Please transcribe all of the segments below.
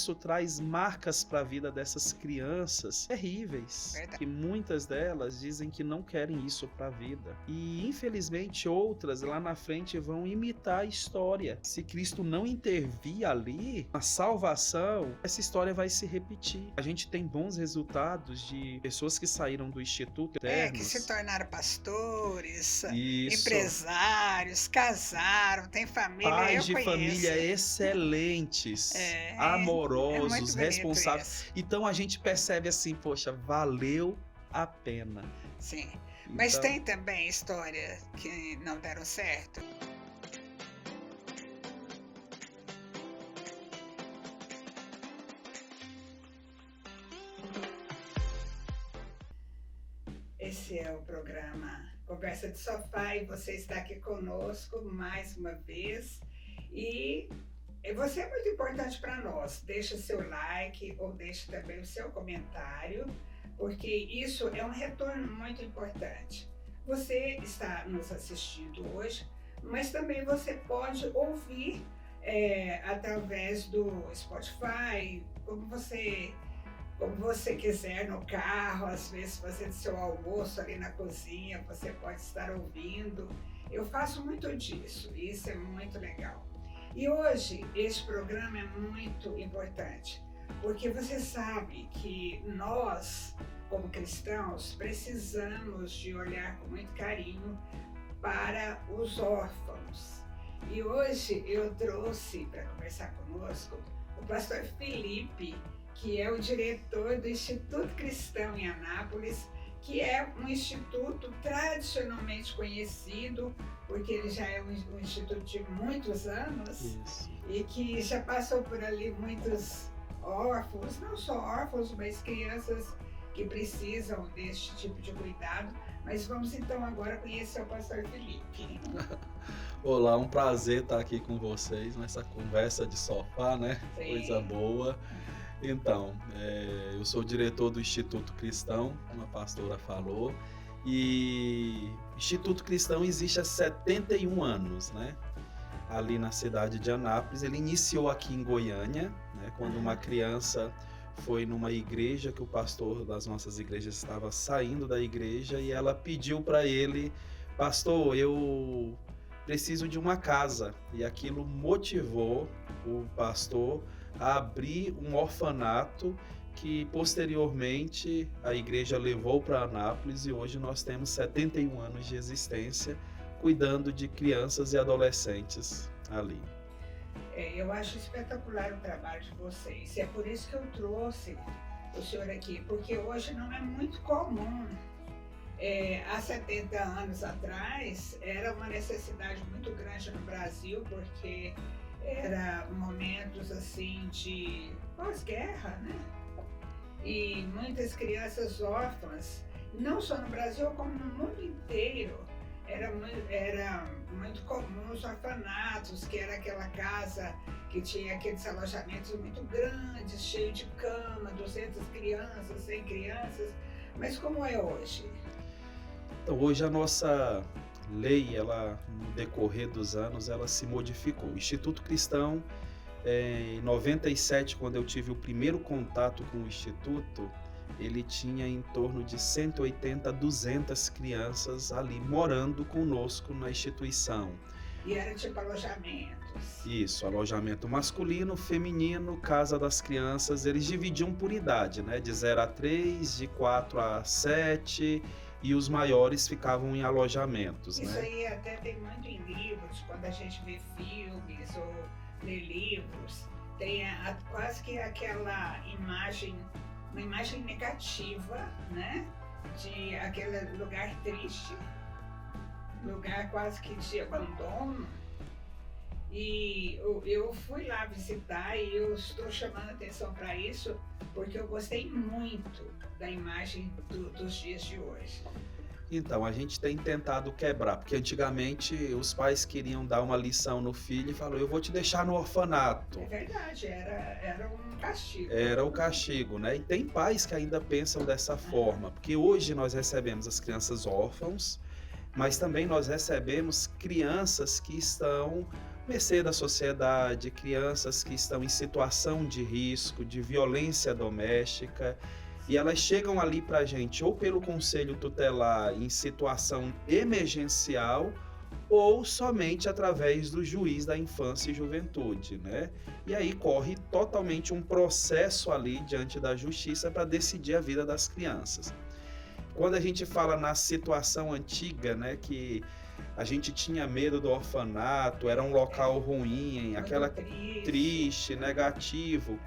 isso traz marcas para a vida dessas crianças terríveis, Verdade. que muitas delas dizem que não querem isso para a vida. E infelizmente outras lá na frente vão imitar a história. Se Cristo não intervir ali, a salvação, essa história vai se repetir. A gente tem bons resultados de pessoas que saíram do Instituto Eternos. Que se tornaram pastores, Isso. empresários, casaram, tem família, Pais eu de conheço. família excelentes, amorosos, muito responsáveis. Então a gente percebe assim, poxa, valeu a pena. Sim, mas Então, tem também história que não deram certo. Esse é o programa Conversa de Sofá e você está aqui conosco mais uma vez. E você é muito importante para nós. Deixa seu like ou deixa também o seu comentário, porque isso é um retorno muito importante. Você está nos assistindo hoje, mas também você pode ouvir através do Spotify, como você quiser, no carro, às vezes fazendo seu almoço ali na cozinha, você pode estar ouvindo. Eu faço muito disso, e isso é muito legal. E hoje, esse programa é muito importante, porque você sabe que nós, como cristãos, precisamos de olhar com muito carinho para os órfãos. E hoje eu trouxe para conversar conosco o pastor Felipe, que é o diretor do Instituto Cristão em Anápolis, que é um instituto tradicionalmente conhecido, porque ele já é um instituto de muitos anos. isso. E que já passou por ali muitos órfãos, não só órfãos, mas crianças que precisam desse tipo de cuidado. Mas vamos então agora conhecer o pastor Felipe. Olá, um prazer estar aqui com vocês nessa conversa de sofá, né? Sim. Coisa boa. Então, eu sou diretor do Instituto Cristão, como a pastora falou, e Instituto Cristão existe há 71 anos, né? Ali na cidade de Anápolis. Ele iniciou aqui em Goiânia, né? Quando uma criança foi numa igreja que o pastor das nossas igrejas estava saindo da igreja e ela pediu para ele: pastor, eu preciso de uma casa. E aquilo motivou o pastor a abrir um orfanato que posteriormente a igreja levou para Anápolis, e hoje nós temos 71 anos de existência cuidando de crianças e adolescentes ali. Eu acho espetacular o trabalho de vocês. É por isso que eu trouxe o senhor aqui, porque hoje não é muito comum. Há 70 anos atrás era uma necessidade muito grande no Brasil, porque era momentos assim de pós-guerra, né? E muitas crianças órfãs, não só no Brasil, como no mundo inteiro, era muito comum os orfanatos, que era aquela casa que tinha aqueles alojamentos muito grandes, cheio de cama, 200 crianças, 100 crianças. Mas como é hoje? Então, hoje a nossa lei, ela, no decorrer dos anos, ela se modificou. O Instituto Cristão, em 97, quando eu tive o primeiro contato com o Instituto, ele tinha em torno de 180 a 200 crianças ali morando conosco na instituição. E era tipo alojamentos? Isso, alojamento masculino, feminino, casa das crianças. Eles dividiam por idade, né? De 0 a 3, de 4 a 7, e os maiores ficavam em alojamentos, Isso né? aí até tem muito em livros, quando a gente vê filmes ou lê livros, tem quase que aquela imagem, uma imagem negativa, né? De aquele lugar triste, lugar quase que de abandono. E eu fui lá visitar e eu estou chamando a atenção para isso porque eu gostei muito da imagem dos dias de hoje. Então, a gente tem tentado quebrar, porque antigamente os pais queriam dar uma lição no filho e falaram: eu vou te deixar no orfanato. É verdade, era um castigo. Era o castigo, né? E tem pais que ainda pensam dessa forma, porque hoje nós recebemos as crianças órfãos, mas também nós recebemos crianças que estão mercê da sociedade, crianças que estão em situação de risco, de violência doméstica, e elas chegam ali para a gente ou pelo conselho tutelar em situação emergencial ou somente através do juiz da infância e juventude, né? E aí corre totalmente um processo ali diante da justiça para decidir a vida das crianças. Quando a gente fala na situação antiga, né, que a gente tinha medo do orfanato, era um local ruim, aquela triste, negativo.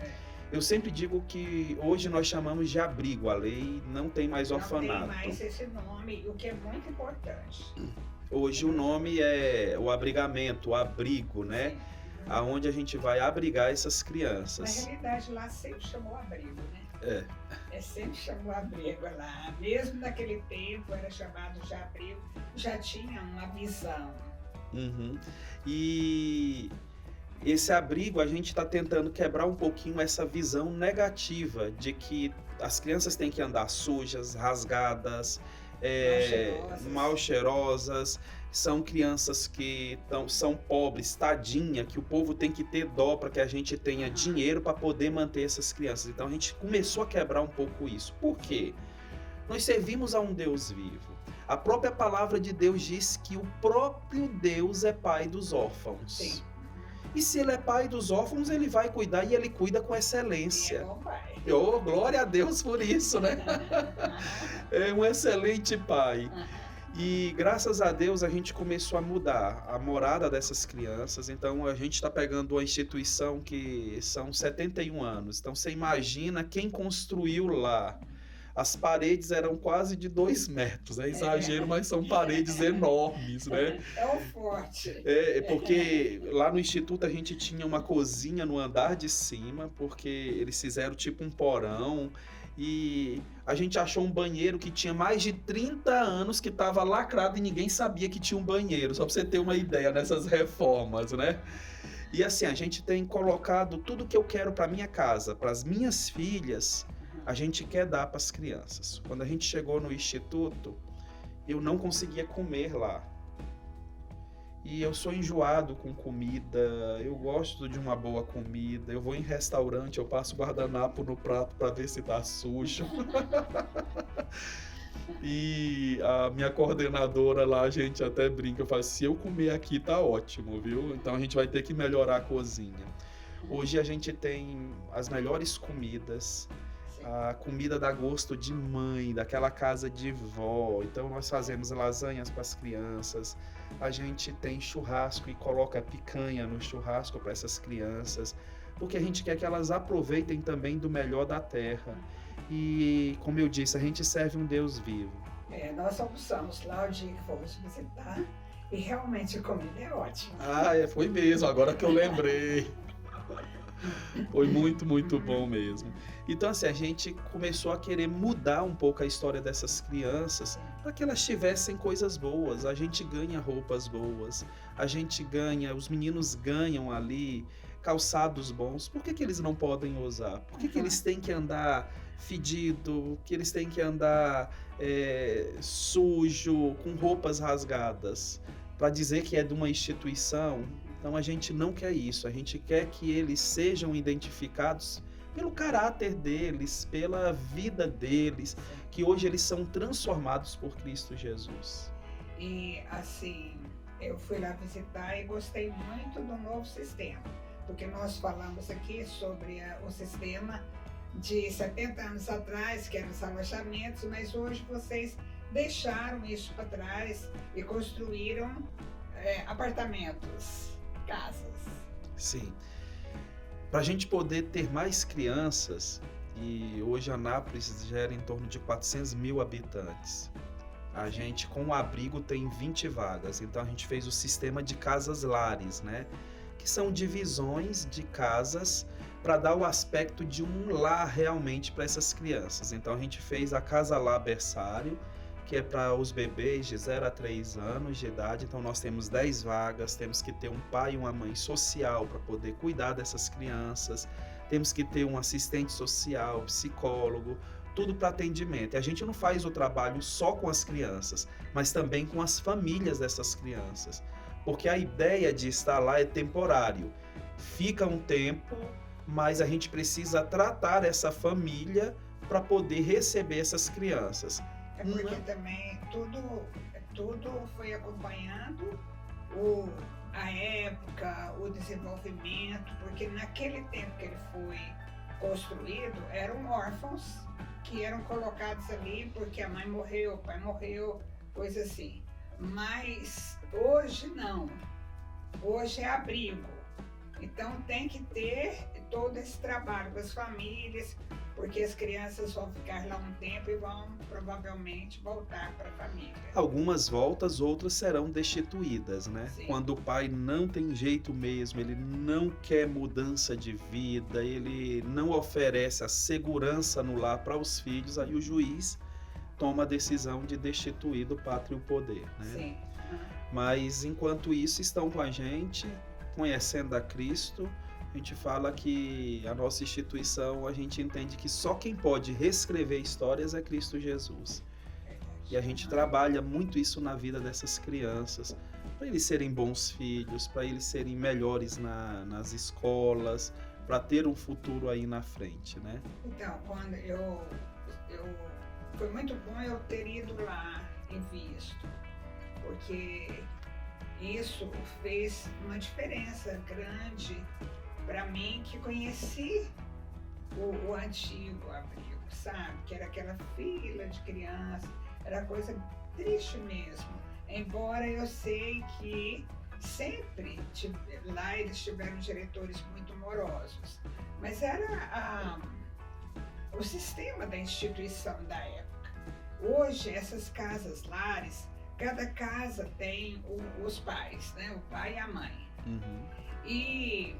Eu sempre digo que hoje nós chamamos de abrigo, a lei não tem mais orfanato. Não tem mais esse nome, o que é muito importante. Hoje o nome é o abrigamento, o abrigo, né? Sim. Aonde a gente vai abrigar essas crianças. Na realidade, lá sempre chamou abrigo, né? Sempre chamou abrigo lá. Mesmo naquele tempo era chamado de abrigo, já tinha uma visão. Uhum. E esse abrigo, a gente está tentando quebrar um pouquinho essa visão negativa de que as crianças têm que andar sujas, rasgadas, mal cheirosas, são crianças que são pobres, tadinha, que o povo tem que ter dó para que a gente tenha dinheiro para poder manter essas crianças. Então a gente começou a quebrar um pouco isso. Por quê? Nós servimos a um Deus vivo. A própria palavra de Deus diz que o próprio Deus é pai dos órfãos. Sim. E se ele é pai dos órfãos, ele vai cuidar e ele cuida com excelência. É bom pai. Oh, glória a Deus por isso, né? É um excelente pai. E graças a Deus a gente começou a mudar a morada dessas crianças. Então a gente está pegando uma instituição que são 71 anos. Então você imagina quem construiu lá. As paredes eram quase de 2 metros, é exagero, mas são paredes enormes, né? É um forte. Porque lá no Instituto a gente tinha uma cozinha no andar de cima, porque eles fizeram tipo um porão, e a gente achou um banheiro que tinha mais de 30 anos, que estava lacrado e ninguém sabia que tinha um banheiro, só para você ter uma ideia nessas reformas, né? E assim, a gente tem colocado tudo que eu quero para minha casa, para as minhas filhas, a gente quer dar para as crianças. Quando a gente chegou no Instituto, eu não conseguia comer lá. E eu sou enjoado com comida, eu gosto de uma boa comida, eu vou em restaurante, eu passo guardanapo no prato para ver se tá sujo. E a minha coordenadora lá, a gente até brinca, eu falo, se eu comer aqui tá ótimo, viu? Então a gente vai ter que melhorar a cozinha. Hoje a gente tem as melhores comidas, a comida dá gosto de mãe, daquela casa de vó. Então nós fazemos lasanhas para as crianças, a gente tem churrasco e coloca picanha no churrasco para essas crianças, porque a gente quer que elas aproveitem também do melhor da terra. E como eu disse, a gente serve um Deus vivo. Nós almoçamos lá o dia que fomos visitar e realmente a comida é ótima. Foi mesmo, agora que eu lembrei. Foi muito, muito bom mesmo. Então, assim, a gente começou a querer mudar um pouco a história dessas crianças para que elas tivessem coisas boas. A gente ganha roupas boas, a gente ganha, os meninos ganham ali calçados bons. Por que eles não podem usar? Por que eles têm que andar fedido, que eles têm que andar sujo, com roupas rasgadas, para dizer que é de uma instituição? Então a gente não quer isso, a gente quer que eles sejam identificados pelo caráter deles, pela vida deles, que hoje eles são transformados por Cristo Jesus. E assim, eu fui lá visitar e gostei muito do novo sistema, porque nós falamos aqui sobre o sistema de 70 anos atrás, que eram os alojamentos, mas hoje vocês deixaram isso para trás e construíram apartamentos, casas. Sim. Para a gente poder ter mais crianças, e hoje Anápolis gera em torno de 400 mil habitantes. A gente, com o abrigo, tem 20 vagas. Então a gente fez o sistema de casas-lares, né? Que são divisões de casas para dar o aspecto de um lar realmente para essas crianças. Então a gente fez a Casa Lar Berçário, que é para os bebês de 0 a 3 anos de idade. Então nós temos 10 vagas, temos que ter um pai e uma mãe social para poder cuidar dessas crianças, temos que ter um assistente social, psicólogo, tudo para atendimento. E a gente não faz o trabalho só com as crianças, mas também com as famílias dessas crianças, porque a ideia de estar lá é temporário. Fica um tempo, mas a gente precisa tratar essa família para poder receber essas crianças. É porque também tudo foi acompanhando a época, o desenvolvimento, porque naquele tempo que ele foi construído, eram órfãos que eram colocados ali porque a mãe morreu, o pai morreu, coisa assim. Mas hoje não. Hoje é abrigo. Então tem que ter todo esse trabalho com as famílias, porque as crianças vão ficar lá um tempo e vão provavelmente voltar para a família. Algumas voltas, outras serão destituídas, né? Sim. Quando o pai não tem jeito mesmo, ele não quer mudança de vida, ele não oferece a segurança no lar para os filhos, aí o juiz toma a decisão de destituir do pátrio poder, né? Sim. Mas enquanto isso estão com a gente, conhecendo a Cristo. A gente fala que a nossa instituição, a gente entende que só quem pode reescrever histórias é Cristo Jesus. E a gente trabalha muito isso na vida dessas crianças, para eles serem bons filhos, para eles serem melhores nas escolas, para ter um futuro aí na frente, né? Então, quando foi muito bom eu ter ido lá e visto, porque isso fez uma diferença grande para mim, que conheci o antigo abrigo, sabe? Que era aquela fila de crianças, era coisa triste mesmo. Embora eu sei que sempre lá eles tiveram diretores muito morosos, mas era o sistema da instituição da época. Hoje, essas casas lares, cada casa tem os pais, né? O pai e a mãe. Uhum. E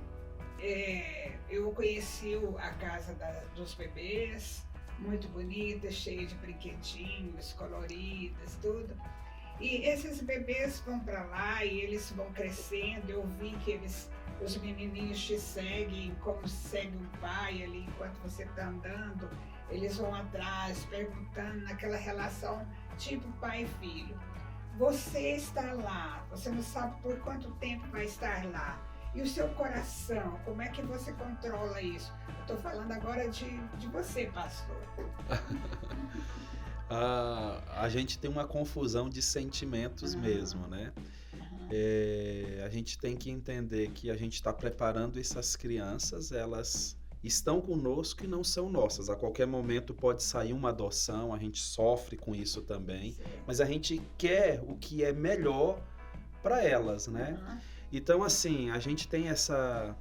eu conheci a casa dos bebês, muito bonita, cheia de brinquedinhos, coloridas, tudo. E esses bebês vão para lá e eles vão crescendo. Eu vi que os menininhos te seguem como segue o pai ali enquanto você está andando. Eles vão atrás, perguntando naquela relação tipo pai e filho. Você está lá, você não sabe por quanto tempo vai estar lá. E o seu coração, como é que você controla isso? Eu estou falando agora de você, pastor. A gente tem uma confusão de sentimentos mesmo, né? A gente tem que entender que a gente está preparando essas crianças, elas estão conosco e não são nossas. A qualquer momento pode sair uma adoção, a gente sofre com isso também, mas a gente quer o que é melhor para elas, né? Então, assim, a gente tem essa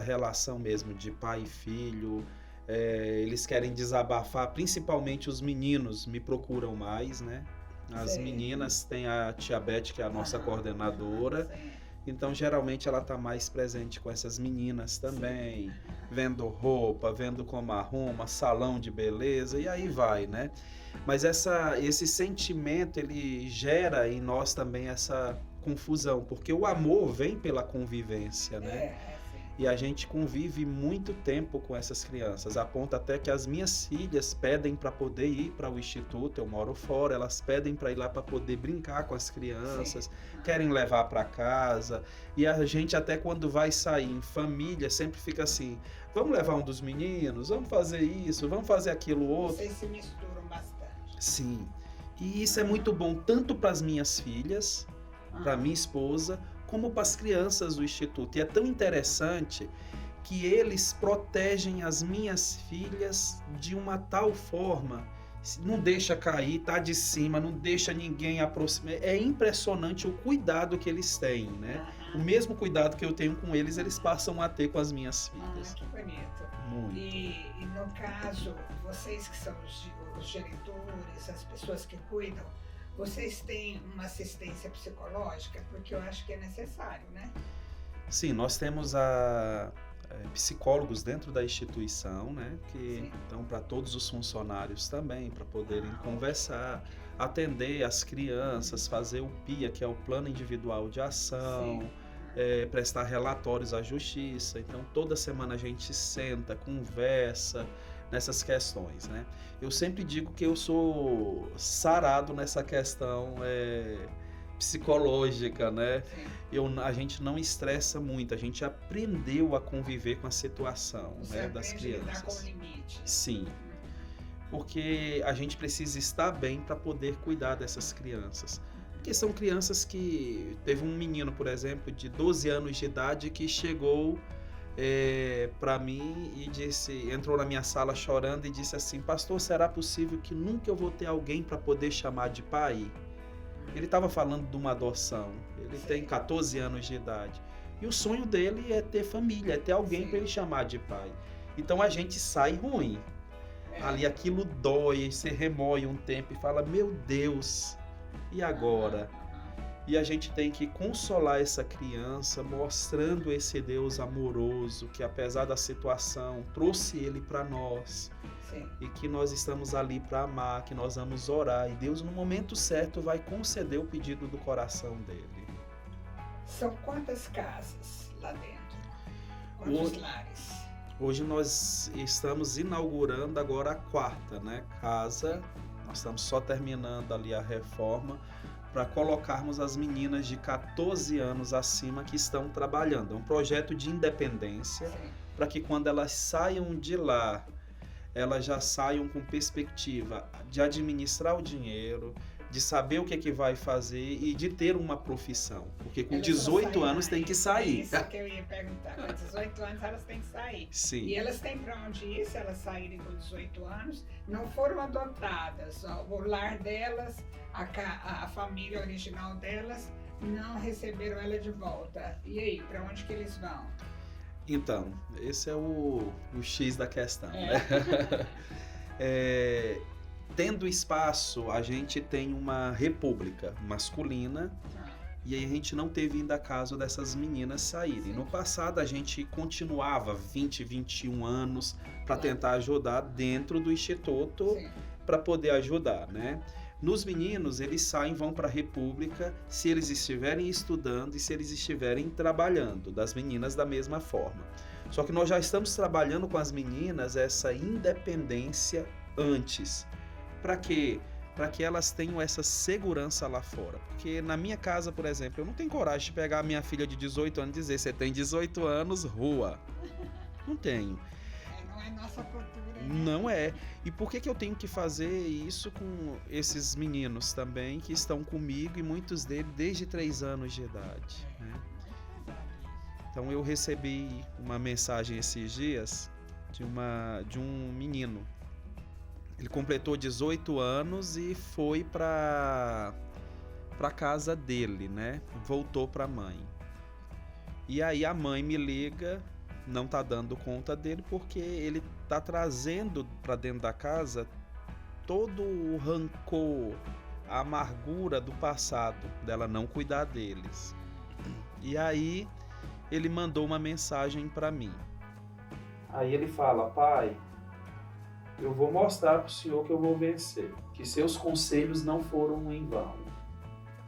relação mesmo de pai e filho. Eles querem desabafar, principalmente os meninos me procuram mais, né? As meninas têm a tia Beth, que é a nossa coordenadora. Então, geralmente, ela está mais presente com essas meninas também, vendo roupa, vendo como arruma, salão de beleza, e aí vai, né? Mas esse sentimento, ele gera em nós também essa confusão, porque o amor vem pela convivência, né? E a gente convive muito tempo com essas crianças, a ponto até que as minhas filhas pedem para poder ir para o instituto, eu moro fora, elas pedem para ir lá para poder brincar com as crianças, querem levar para casa, e a gente até quando vai sair em família sempre fica assim, vamos levar um dos meninos, vamos fazer isso, vamos fazer aquilo outro. Vocês se misturam bastante. Sim, e isso é muito bom tanto para as minhas filhas, para minha esposa, como para as crianças do Instituto. E é tão interessante que eles protegem as minhas filhas de uma tal forma, não deixa cair, tá de cima, não deixa ninguém aproximar. É impressionante o cuidado que eles têm, né? O mesmo cuidado que eu tenho com eles, eles passam a ter com as minhas filhas. Que bonito. Muito. E no caso, vocês que são os diretores, as pessoas que cuidam, vocês têm uma assistência psicológica? Porque eu acho que é necessário, né? Sim, nós temos psicólogos dentro da instituição, né? Que estão para todos os funcionários também, para poderem conversar, atender as crianças, fazer o PIA, que é o Plano Individual de Ação, prestar relatórios à Justiça. Então, toda semana a gente senta, conversa nessas questões, né? Eu sempre digo que eu sou sarado nessa questão psicológica, né? Sim. A gente não estressa muito, a gente aprendeu a conviver com a situação, Você né, das aprende a lidar com o crianças. limite. Sim, porque a gente precisa estar bem para poder cuidar dessas crianças. Porque são crianças que... Teve um menino, por exemplo, de 12 anos de idade que chegou para mim e entrou na minha sala chorando e disse assim: pastor, será possível que nunca eu vou ter alguém para poder chamar de pai? Ele estava falando de uma adoção. Ele tem 14 anos de idade. E o sonho dele é ter família, é ter alguém para ele chamar de pai. Então a gente sai ruim. Ali aquilo dói, você remoe um tempo e fala: meu Deus, e agora? E a gente tem que consolar essa criança, mostrando esse Deus amoroso que, apesar da situação, trouxe ele para nós. Sim. E que nós estamos ali para amar, que nós vamos orar. E Deus, no momento certo, vai conceder o pedido do coração dele. São quantas casas lá dentro? Quantos lares? Hoje nós estamos inaugurando agora a 4ª, né, casa. Nós estamos só terminando ali a reforma para colocarmos as meninas de 14 anos acima que estão trabalhando. É um projeto de independência para que quando elas saiam de lá, elas já saiam com perspectiva de administrar o dinheiro, de saber o que é que vai fazer e de ter uma profissão. Porque com 18 anos tem que sair. Isso que eu ia perguntar. Com 18 anos elas têm que sair. Sim. E elas têm para onde ir se elas saírem com 18 anos. Não foram adotadas. O lar delas, a família original delas, não receberam ela de volta. E aí, para onde que eles vão? Então, esse é o X da questão, né? Tendo espaço, a gente tem uma república masculina e aí a gente não teve ainda caso dessas meninas saírem. No passado, a gente continuava 20, 21 anos para tentar ajudar dentro do instituto para poder ajudar, né? Nos meninos, eles saem, vão para a república se eles estiverem estudando e se eles estiverem trabalhando, das meninas da mesma forma. Só que nós já estamos trabalhando com as meninas essa independência antes. Para quê? Para que elas tenham essa segurança lá fora. Porque na minha casa, por exemplo, eu não tenho coragem de pegar a minha filha de 18 anos e dizer: você tem 18 anos, rua. Não tenho. Não é nossa cultura. Né? Não é. E por que eu tenho que fazer isso com esses meninos também que estão comigo e muitos deles desde 3 anos de idade? Né? Então eu recebi uma mensagem esses dias de um menino. Ele completou 18 anos e foi para casa dele, né? Voltou para a mãe. E aí a mãe me liga, não tá dando conta dele porque ele tá trazendo para dentro da casa todo o rancor, a amargura do passado, dela não cuidar deles. E aí ele mandou uma mensagem para mim. Aí ele fala: pai, eu vou mostrar para o senhor que eu vou vencer, que seus conselhos não foram em vão.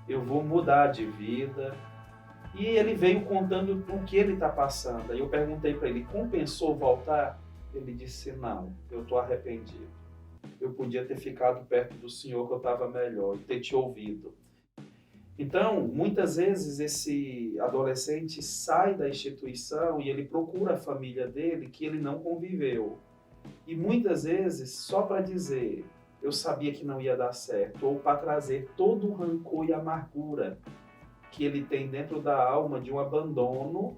Eu vou mudar de vida. E ele veio contando o que ele está passando. Aí eu perguntei para ele: compensou voltar? Ele disse: não, eu estou arrependido. Eu podia ter ficado perto do senhor que eu estava melhor e ter te ouvido. Então, muitas vezes esse adolescente sai da instituição e ele procura a família dele que ele não conviveu. E muitas vezes só para dizer: eu sabia que não ia dar certo, ou para trazer todo o rancor e amargura que ele tem dentro da alma de um abandono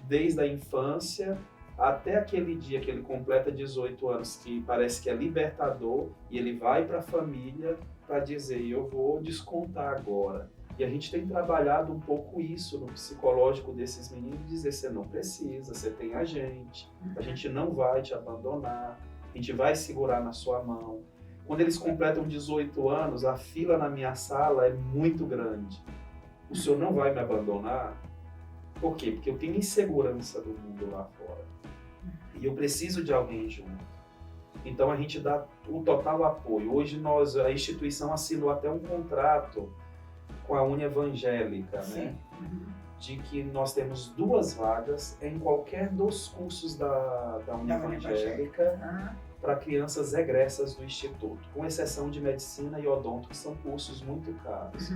desde a infância até aquele dia que ele completa 18 anos, que parece que é libertador, e ele vai para a família para dizer: eu vou descontar agora. E a gente tem trabalhado um pouco isso no psicológico desses meninos, dizer: você não precisa, você tem a gente não vai te abandonar, a gente vai segurar na sua mão. Quando eles completam 18 anos, a fila na minha sala é muito grande. O senhor não vai me abandonar? Por quê? Porque eu tenho insegurança do mundo lá fora. E eu preciso de alguém junto. Então a gente dá o total apoio. Hoje a instituição assinou até um contrato com a Uni Evangélica, né? De que nós temos 2 vagas em qualquer dos cursos da Uni Evangélica para crianças egressas do Instituto, com exceção de medicina e odonto, que são cursos muito caros.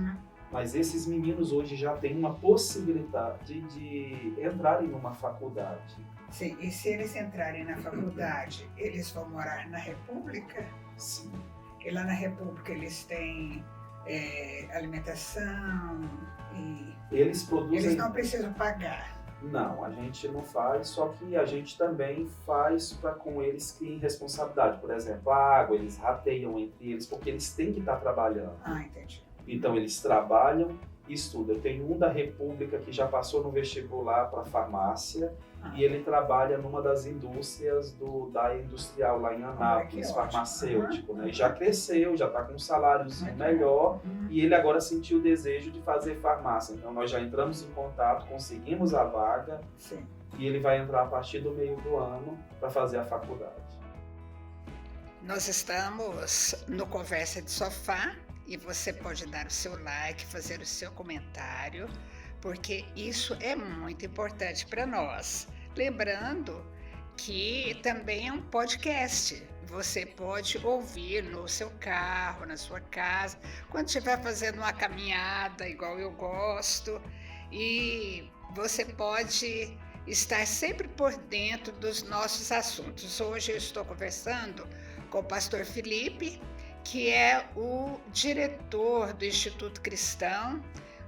Mas esses meninos hoje já têm uma possibilidade de entrarem numa faculdade. Sim, e se eles entrarem na faculdade, eles vão morar na República? Sim. E lá na República eles têm alimentação e Eles produzem... Eles não precisam pagar. Não, a gente não faz, só que a gente também faz para com eles que responsabilidade. Por exemplo, a água, eles rateiam entre eles, porque eles têm que estar trabalhando. Ah, entendi. Então eles trabalham e estudam. Eu tenho um da República que já passou no vestibular para farmácia e ele trabalha numa das indústrias da industrial lá em Anápolis, farmacêutico, né? E já cresceu, já está com um saláriozinho melhor e ele agora sentiu o desejo de fazer farmácia. Então nós já entramos em contato, conseguimos a vaga. Sim. E ele vai entrar a partir do meio do ano para fazer a faculdade. Nós estamos no Conversa de Sofá e você pode dar o seu like, fazer o seu comentário, porque isso é muito importante para nós. Lembrando que também é um podcast. Você pode ouvir no seu carro, na sua casa, quando estiver fazendo uma caminhada, igual eu gosto, e você pode estar sempre por dentro dos nossos assuntos. Hoje eu estou conversando com o pastor Felipe, que é o diretor do Instituto Cristão,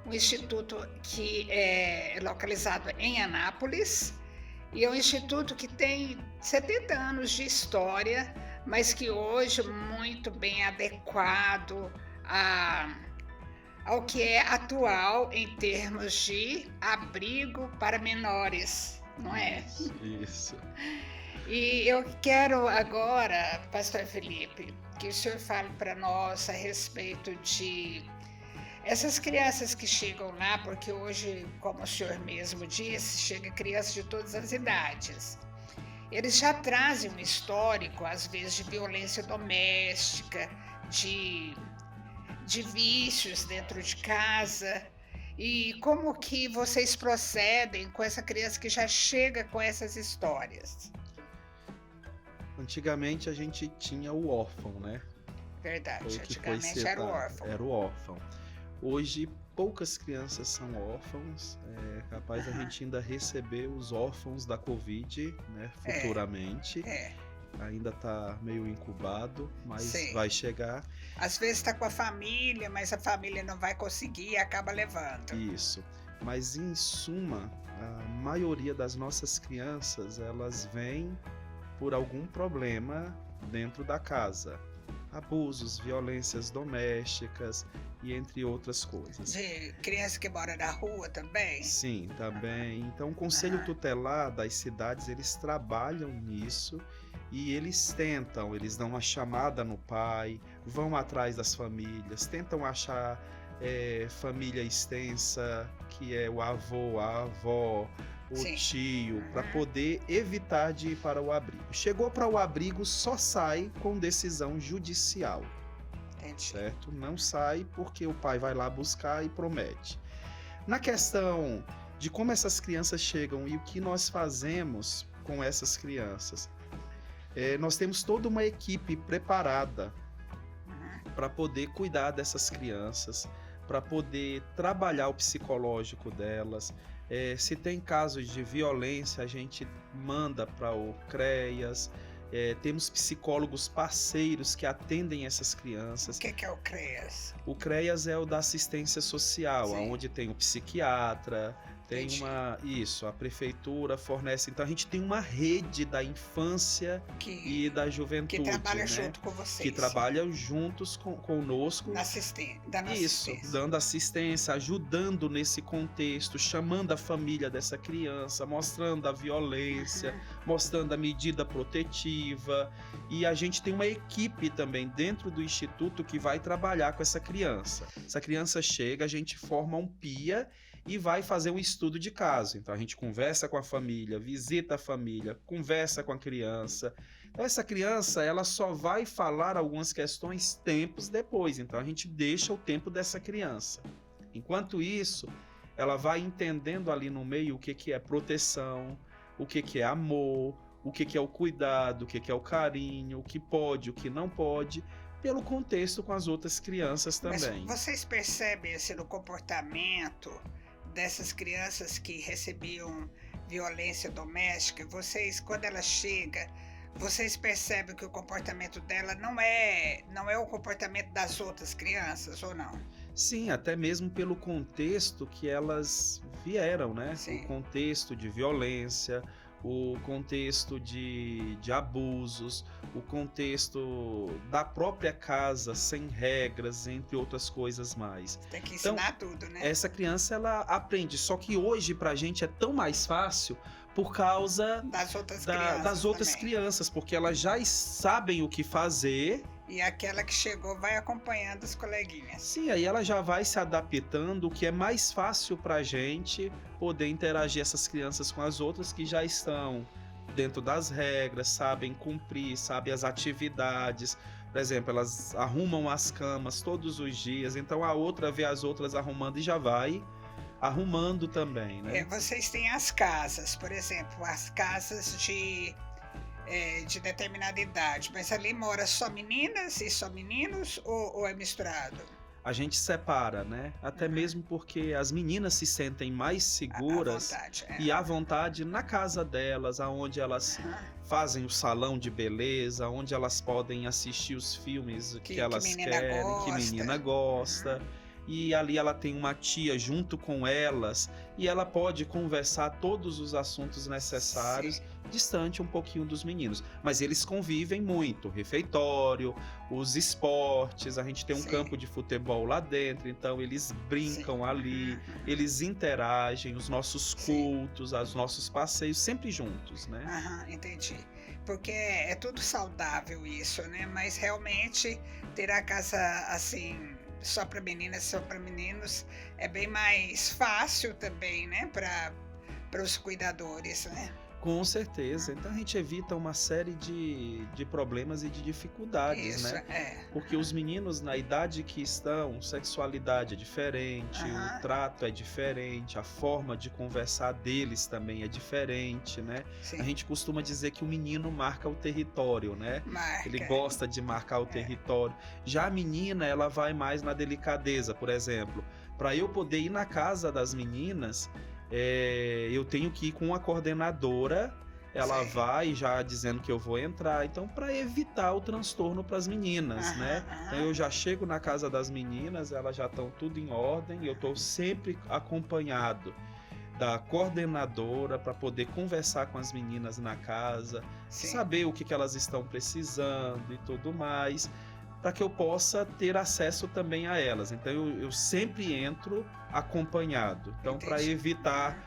um instituto que é localizado em Anápolis, e é um instituto que tem 70 anos de história, mas que hoje é muito bem adequado ao que é atual em termos de abrigo para menores, não é? Isso. E eu quero agora, pastor Felipe, que o senhor fale para nós a respeito de essas crianças que chegam lá, porque hoje, como o senhor mesmo disse, chega crianças de todas as idades. Eles já trazem um histórico, às vezes, de violência doméstica, de vícios dentro de casa. E como que vocês procedem com essa criança que já chega com essas histórias? Antigamente a gente tinha o órfão, né? Verdade, antigamente era o órfão. Era o órfão. Hoje poucas crianças são órfãos, é capaz a gente ainda receber os órfãos da Covid, né, futuramente. Ainda está meio incubado, mas sim, vai chegar. Às vezes está com a família, mas a família não vai conseguir e acaba levando. Isso. Mas em suma, a maioria das nossas crianças, elas vêm por algum problema dentro da casa. Abusos, violências domésticas e entre outras coisas. De criança que mora na rua também? Sim, também. Então o Conselho Tutelar das cidades, eles trabalham nisso e eles dão uma chamada no pai, vão atrás das famílias, tentam achar família extensa, que é o avô, a avó, o sim, tio, para poder evitar de ir para o abrigo. Chegou para o abrigo, só sai com decisão judicial. Entendi. Certo? Não sai porque o pai vai lá buscar e promete. Na questão de como essas crianças chegam e o que nós fazemos com essas crianças, nós temos toda uma equipe preparada para poder cuidar dessas crianças, para poder trabalhar o psicológico delas. Se tem casos de violência, a gente manda para o CREAS. Temos psicólogos parceiros que atendem essas crianças. O que é o CREAS? O CREAS é o da assistência social, sim, onde tem o psiquiatra, tem a prefeitura fornece. Então a gente tem uma rede da infância e da juventude. Que trabalha junto com vocês. Que trabalha juntos conosco. Dando assistência, ajudando nesse contexto, chamando a família dessa criança, mostrando a violência, mostrando a medida protetiva. E a gente tem uma equipe também dentro do Instituto que vai trabalhar com essa criança. Essa criança chega, a gente forma um PIA e vai fazer um estudo de caso. Então a gente conversa com a família, visita a família, conversa com a criança. Então essa criança, ela só vai falar algumas questões tempos depois. Então a gente deixa o tempo dessa criança. Enquanto isso, ela vai entendendo ali no meio o que é proteção, o que é amor, o que é o cuidado, o que é o carinho, o que pode, o que não pode, pelo contexto com as outras crianças também. Mas vocês percebem assim, no comportamento dessas crianças que recebiam violência doméstica, vocês, quando ela chega, vocês percebem que o comportamento dela não é o comportamento das outras crianças, ou não? Sim, até mesmo pelo contexto que elas vieram, né? Sim. O contexto de violência, o contexto de abusos, o contexto da própria casa sem regras, entre outras coisas mais. Tem que ensinar tudo, né? Essa criança, ela aprende, só que hoje pra gente é tão mais fácil por causa das outras crianças, porque elas já sabem o que fazer. E aquela que chegou vai acompanhando as coleguinhas. Sim, aí ela já vai se adaptando, o que é mais fácil pra gente poder interagir essas crianças com as outras que já estão dentro das regras, sabem cumprir, sabem as atividades. Por exemplo, elas arrumam as camas todos os dias, então a outra vê as outras arrumando e já vai arrumando também, né? Vocês têm as casas, por exemplo, as casas de determinada idade, mas ali mora só meninas e só meninos ou é misturado? A gente separa, né? Até mesmo porque as meninas se sentem mais seguras e à vontade na casa delas, aonde elas fazem o salão de beleza, onde elas podem assistir os filmes que elas querem, que menina gosta. E ali ela tem uma tia junto com elas e ela pode conversar todos os assuntos necessários. Sim. Distante um pouquinho dos meninos, mas eles convivem muito, refeitório, os esportes, a gente tem um campo de futebol lá dentro, então eles brincam ali, eles interagem, os nossos cultos, os nossos passeios, sempre juntos, né? Entendi, porque é tudo saudável isso, né? Mas realmente ter a casa assim, só para meninas, só para meninos, é bem mais fácil também, né? Para os cuidadores, né? Com certeza. Então a gente evita uma série de problemas e de dificuldades, né? Porque os meninos, na idade que estão, sexualidade é diferente, o trato é diferente, a forma de conversar deles também é diferente, né? Sim. A gente costuma dizer que o menino marca o território, né? Ele gosta de marcar o território. Já a menina, ela vai mais na delicadeza, por exemplo. Para eu poder ir na casa das meninas, eu tenho que ir com a coordenadora, ela vai já dizendo que eu vou entrar, então para evitar o transtorno para as meninas, né? Então eu já chego na casa das meninas, elas já estão tudo em ordem, eu estou sempre acompanhado da coordenadora para poder conversar com as meninas na casa, saber o que elas estão precisando e tudo mais, para que eu possa ter acesso também a elas. Então eu sempre entro acompanhado. Então, para evitar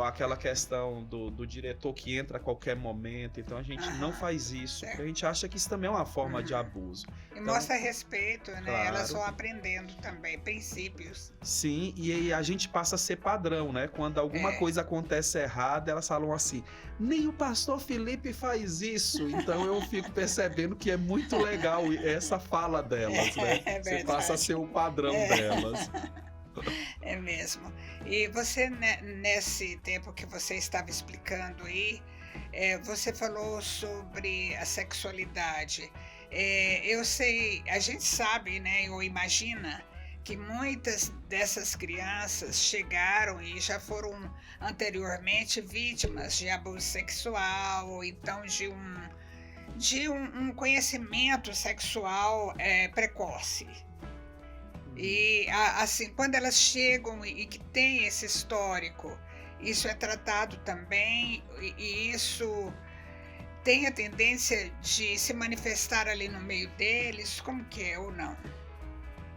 aquela questão do diretor que entra a qualquer momento, então a gente não faz isso, porque a gente acha que isso também é uma forma de abuso. E então, mostra respeito, né? Claro. Elas vão aprendendo também princípios. Sim, e a gente passa a ser padrão, né? Quando alguma coisa acontece errada, elas falam assim, nem o pastor Felipe faz isso. Então eu fico percebendo que é muito legal essa fala delas, né? Você passa a ser o padrão delas. É mesmo. E você, nesse tempo que você estava explicando aí, você falou sobre a sexualidade. Eu sei, a gente sabe, né, ou imagina, que muitas dessas crianças chegaram e já foram anteriormente vítimas de abuso sexual, ou então de um conhecimento sexual precoce. E assim, quando elas chegam e que tem esse histórico, isso é tratado também, e isso tem a tendência de se manifestar ali no meio deles, como que é ou não?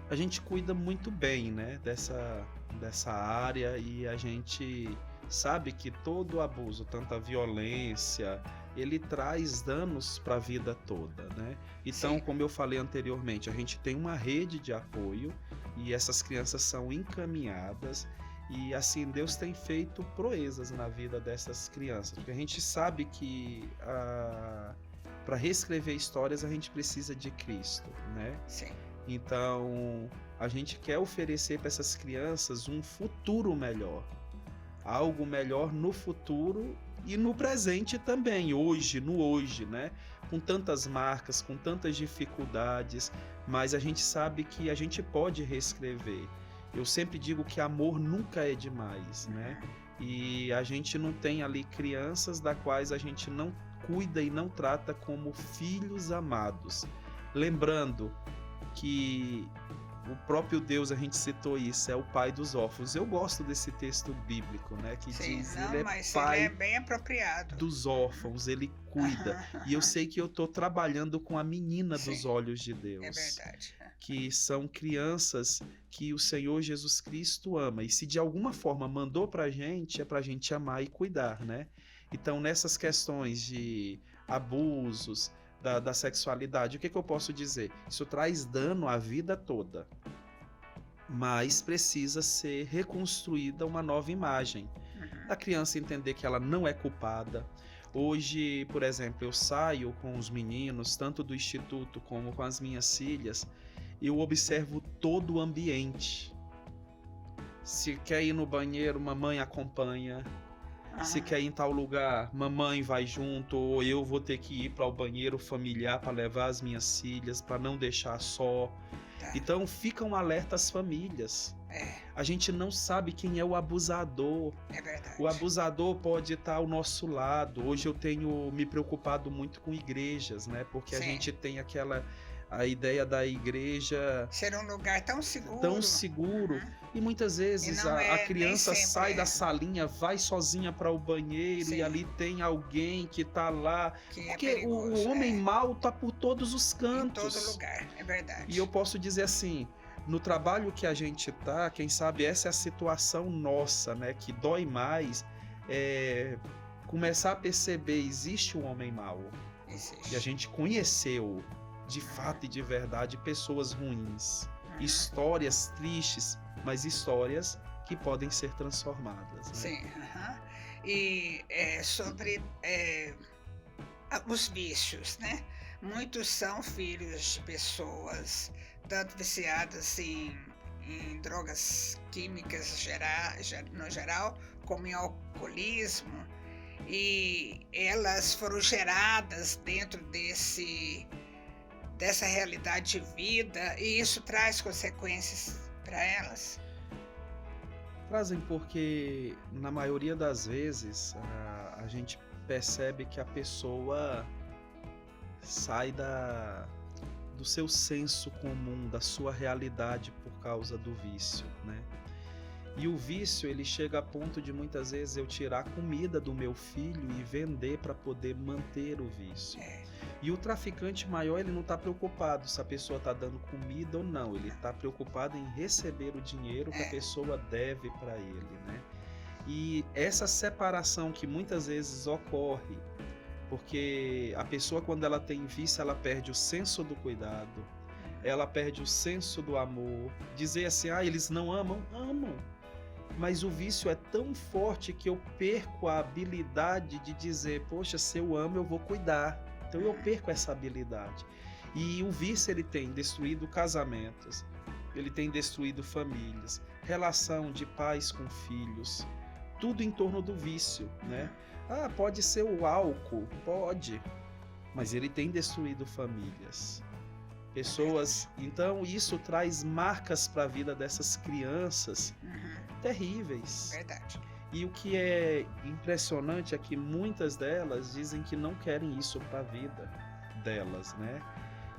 A gente cuida muito bem, né, dessa área, e a gente sabe que todo abuso, tanta violência, ele traz danos para a vida toda, né? Então, como eu falei anteriormente, a gente tem uma rede de apoio e essas crianças são encaminhadas e, assim, Deus tem feito proezas na vida dessas crianças, porque a gente sabe que para reescrever histórias a gente precisa de Cristo, né? Sim. Então, a gente quer oferecer para essas crianças um futuro melhor, algo melhor no futuro e no presente também, no hoje, né? com tantas marcas, com tantas dificuldades, mas a gente sabe que a gente pode reescrever. Eu sempre digo que amor nunca é demais, né? E a gente não tem ali crianças da quais a gente não cuida e não trata como filhos amados. Lembrando que o próprio Deus, a gente citou isso, é o pai dos órfãos. Eu gosto desse texto bíblico, né? Que diz, ele é pai, ele é bem apropriado, dos órfãos, ele cuida. E eu sei que eu estou trabalhando com a menina dos olhos de Deus. É verdade. Que são crianças que o Senhor Jesus Cristo ama. E se de alguma forma mandou pra gente, é pra gente amar e cuidar, né? Então, nessas questões de abusos, da sexualidade, o que eu posso dizer? Isso traz dano à vida toda, mas precisa ser reconstruída uma nova imagem. A criança entender que ela não é culpada. Hoje, por exemplo, eu saio com os meninos, tanto do instituto como com as minhas filhas, eu observo todo o ambiente. Se quer ir no banheiro, mamãe acompanha. Se quer ir em tal lugar, mamãe vai junto, ou eu vou ter que ir para o banheiro familiar para levar as minhas filhas, para não deixar só. Tá. Então ficam alertas as famílias. A gente não sabe quem é o abusador. É verdade. O abusador pode estar ao nosso lado. Hoje eu tenho me preocupado muito com igrejas, né? Porque a gente tem a ideia da igreja ser um lugar tão seguro. E muitas vezes a criança sai da salinha, vai sozinha para o banheiro e ali tem alguém que está lá. Porque o homem mau está por todos os cantos. Em todo lugar, é verdade. E eu posso dizer assim, no trabalho que a gente tá, quem sabe essa é a situação nossa, né? Que dói mais, começar a perceber, existe um homem mau. Existe. E a gente conheceu, de fato e de verdade, pessoas ruins, histórias tristes, mas histórias que podem ser transformadas. Né? Sim, e sobre os vícios, né? Muitos são filhos de pessoas tanto viciadas em drogas químicas no geral, como em alcoolismo, e elas foram geradas dentro dessa realidade de vida, e isso traz consequências para elas? Trazem porque, na maioria das vezes, a gente percebe que a pessoa sai do seu senso comum, da sua realidade por causa do vício, né? E o vício, ele chega a ponto de muitas vezes eu tirar comida do meu filho e vender para poder manter o vício. E o traficante maior, ele não está preocupado se a pessoa está dando comida ou não. Ele está preocupado em receber o dinheiro que a pessoa deve para ele, né? E essa separação que muitas vezes ocorre, porque a pessoa, quando ela tem vício, ela perde o senso do cuidado, ela perde o senso do amor. Dizer assim, eles não amam? Amam. Mas o vício é tão forte que eu perco a habilidade de dizer, poxa, se eu amo, eu vou cuidar. Então eu perco essa habilidade. E o vício, ele tem destruído casamentos, ele tem destruído famílias, relação de pais com filhos, tudo em torno do vício, né? Pode ser o álcool, pode, mas ele tem destruído famílias, pessoas. Então isso traz marcas para a vida dessas crianças terríveis. Verdade. E o que é impressionante é que muitas delas dizem que não querem isso para a vida delas, né?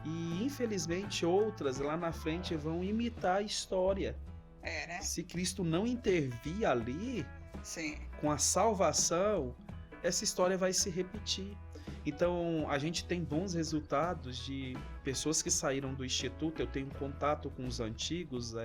E infelizmente outras lá na frente vão imitar a história. Né? Se Cristo não intervir ali, sim, com a salvação, essa história vai se repetir. Então, a gente tem bons resultados de pessoas que saíram do instituto. Eu tenho contato com os antigos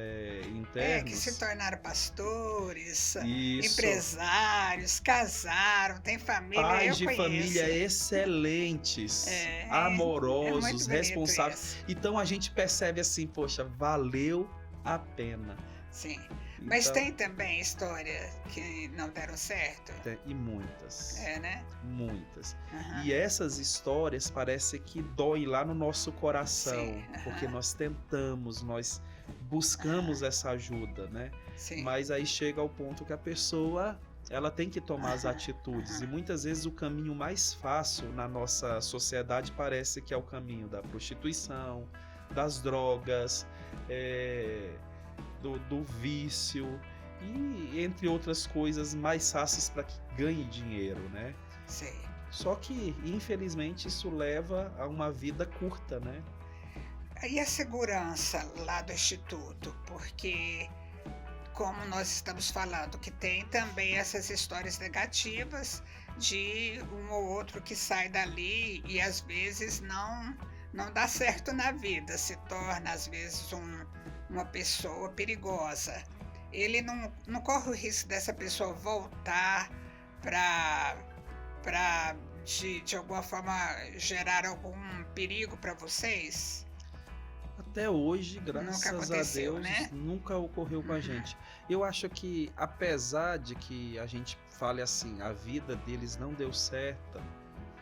internos. Que se tornaram pastores, isso, empresários, casaram, tem família. Pais de família excelentes, amorosos, responsáveis. Então, a gente percebe assim, poxa, valeu a pena. Sim. Mas tem também história que não deram certo? E muitas. Né? Muitas. E essas histórias parece que doem lá no nosso coração, porque nós tentamos, nós buscamos essa ajuda, né? Sim. Mas aí chega ao ponto que a pessoa ela tem que tomar as atitudes. E muitas vezes o caminho mais fácil na nossa sociedade parece que é o caminho da prostituição, das drogas, do vício e entre outras coisas mais fáceis para que ganhe dinheiro, né? Sim. Só que, infelizmente, isso leva a uma vida curta, né? E a segurança lá do Instituto? Porque, como nós estamos falando, que tem também essas histórias negativas de um ou outro que sai dali e às vezes não dá certo na vida, se torna às vezes uma pessoa perigosa. Ele não corre o risco dessa pessoa voltar para de alguma forma gerar algum perigo para vocês? Até hoje, graças a Deus, né? Nunca ocorreu com a gente. Eu acho que, apesar de que a gente fale assim, a vida deles não deu certo,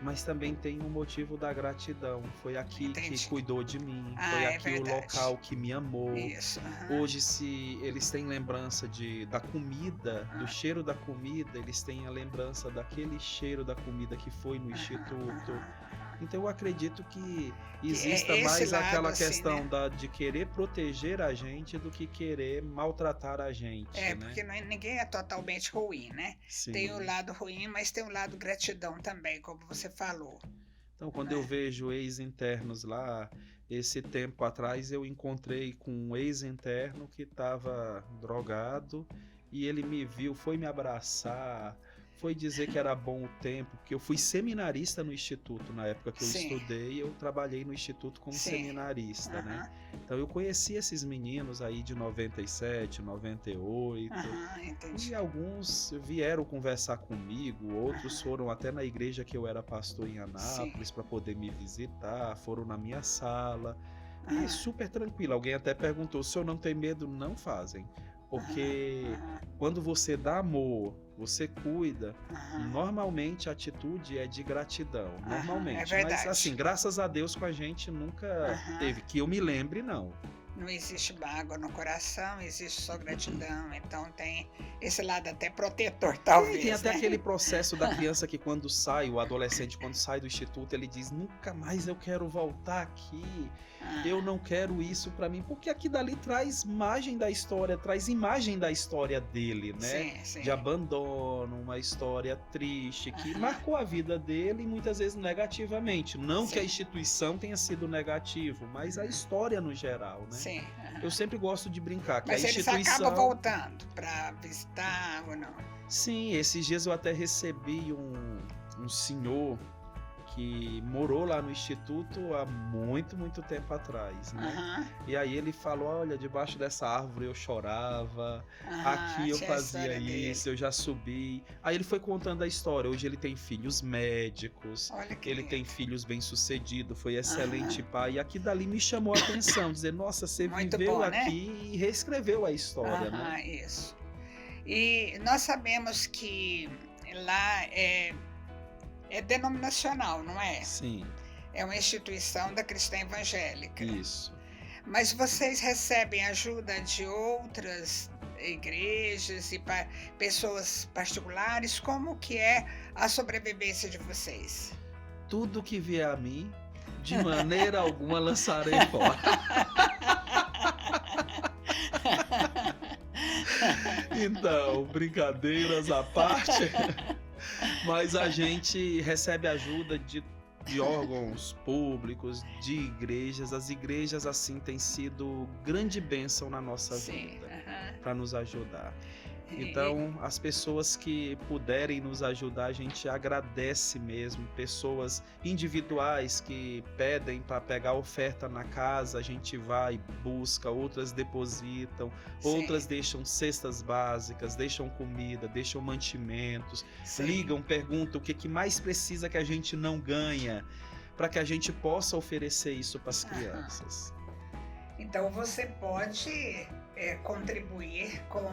mas também tem um motivo da gratidão. Foi aqui que cuidou de mim, foi aqui o local que me amou. Isso, Hoje, se eles têm lembrança da comida, do cheiro da comida, eles têm a lembrança daquele cheiro da comida que foi no Instituto. Então eu acredito que exista mais aquela questão assim, né? De querer proteger a gente do que querer maltratar a gente. Porque ninguém é totalmente ruim, né? Sim. Tem o lado ruim, mas tem o lado gratidão também, como você falou. Então, quando eu vejo ex-internos lá, esse tempo atrás eu encontrei com um ex-interno que estava drogado e ele me viu, foi me abraçar, foi dizer que era bom o tempo, porque eu fui seminarista no Instituto, na época que eu estudei, eu trabalhei no Instituto como seminarista, né? Então eu conheci esses meninos aí de 97, 98, e alguns vieram conversar comigo, outros foram até na igreja que eu era pastor em Anápolis para poder me visitar, foram na minha sala, e super tranquilo. Alguém até perguntou, o senhor não tem medo? Não fazem. Porque quando você dá amor, você cuida, normalmente a atitude é de gratidão, normalmente. Mas assim, graças a Deus com a gente nunca teve, que eu me lembre, não. Não existe mágoa no coração, existe só gratidão. Então tem esse lado até protetor, talvez. Tem até aquele processo da criança que quando sai, o adolescente quando sai do instituto, ele diz, nunca mais eu quero voltar aqui, eu não quero isso pra mim, porque aqui dali traz imagem da história dele, né? Sim. De abandono, uma história triste, que marcou a vida dele muitas vezes negativamente. Não que a instituição tenha sido negativo, mas a história no geral, né? Sim. Eu sempre gosto de brincar que mas a instituição... Mas eles acabam voltando para visitar ou não? Sim, esses dias eu até recebi um senhor que morou lá no Instituto há muito, muito tempo atrás, né? E aí ele falou, olha, debaixo dessa árvore eu chorava, aqui eu fazia isso, eu já subi. Aí ele foi contando a história, hoje ele tem filhos médicos, ele tem filhos bem-sucedidos, foi excelente pai, e aqui dali me chamou a atenção, dizer, nossa, você muito viveu bom, aqui, né? E reescreveu a história, né? Isso. E nós sabemos que lá é denominacional, não é? Sim. É uma instituição da cristã evangélica. Isso. Mas vocês recebem ajuda de outras igrejas e pessoas particulares? Como que é a sobrevivência de vocês? Tudo que vier a mim, de maneira alguma lançarei fora. Então, brincadeiras à parte... Mas a gente recebe ajuda de órgãos públicos, de igrejas. As igrejas, assim, têm sido grande bênção na nossa vida para nos ajudar. Então, as pessoas que puderem nos ajudar, a gente agradece mesmo. Pessoas individuais que pedem para pegar oferta na casa, a gente vai, busca, outras depositam, outras deixam cestas básicas, deixam comida, deixam mantimentos, ligam, perguntam o que mais precisa que a gente não ganha, para que a gente possa oferecer isso para as crianças. Então, você pode contribuir com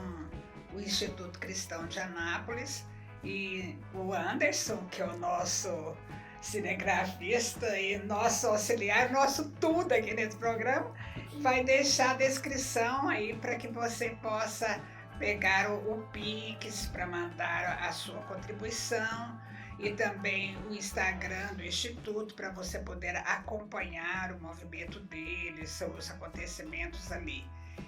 o Instituto Cristão de Anápolis, e o Anderson, que é o nosso cinegrafista e nosso auxiliar, nosso tudo aqui nesse programa, vai deixar a descrição aí para que você possa pegar o Pix para mandar a sua contribuição e também o Instagram do Instituto para você poder acompanhar o movimento deles, os acontecimentos ali.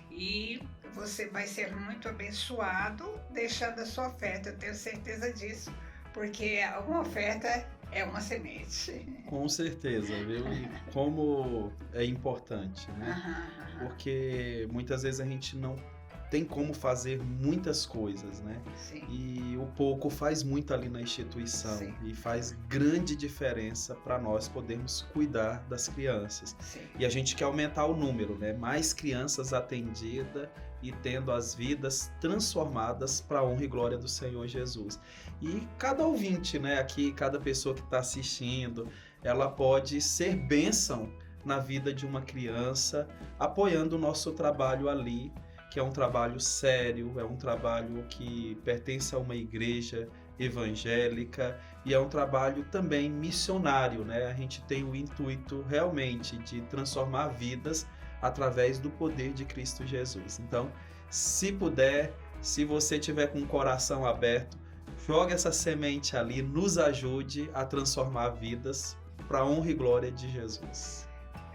E você vai ser muito abençoado deixando a sua oferta, eu tenho certeza disso, porque uma oferta é uma semente. Com certeza, viu? E como é importante, né? Porque muitas vezes a gente não tem como fazer muitas coisas, né? Sim. E o pouco faz muito ali na instituição. Sim. E faz grande diferença para nós podermos cuidar das crianças. Sim. E a gente quer aumentar o número, né? Mais crianças atendidas e tendo as vidas transformadas para a honra e glória do Senhor Jesus. E cada ouvinte, né? Aqui, cada pessoa que está assistindo, ela pode ser bênção na vida de uma criança, apoiando o nosso trabalho ali, que é um trabalho sério, é um trabalho que pertence a uma igreja evangélica e é um trabalho também missionário, né? A gente tem o intuito realmente de transformar vidas através do poder de Cristo Jesus. Então, se puder, se você tiver com o coração aberto, jogue essa semente ali, nos ajude a transformar vidas para a honra e glória de Jesus.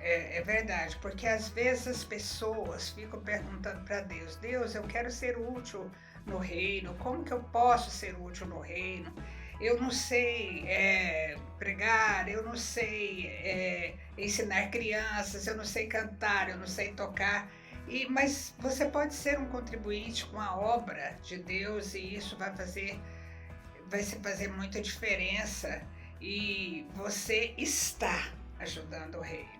É verdade, porque às vezes as pessoas ficam perguntando para Deus, Deus, eu quero ser útil no reino, como que eu posso ser útil no reino? Eu não sei pregar, eu não sei ensinar crianças, eu não sei cantar, eu não sei tocar, mas você pode ser um contribuinte com a obra de Deus e isso vai fazer muita diferença e você está ajudando o reino.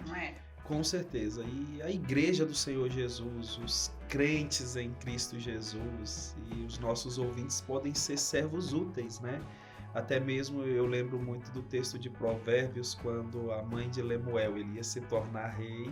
Não é? Com certeza. E a igreja do Senhor Jesus, os crentes em Cristo Jesus e os nossos ouvintes podem ser servos úteis, né? Até mesmo eu lembro muito do texto de Provérbios, quando a mãe de Lemuel, ele ia se tornar rei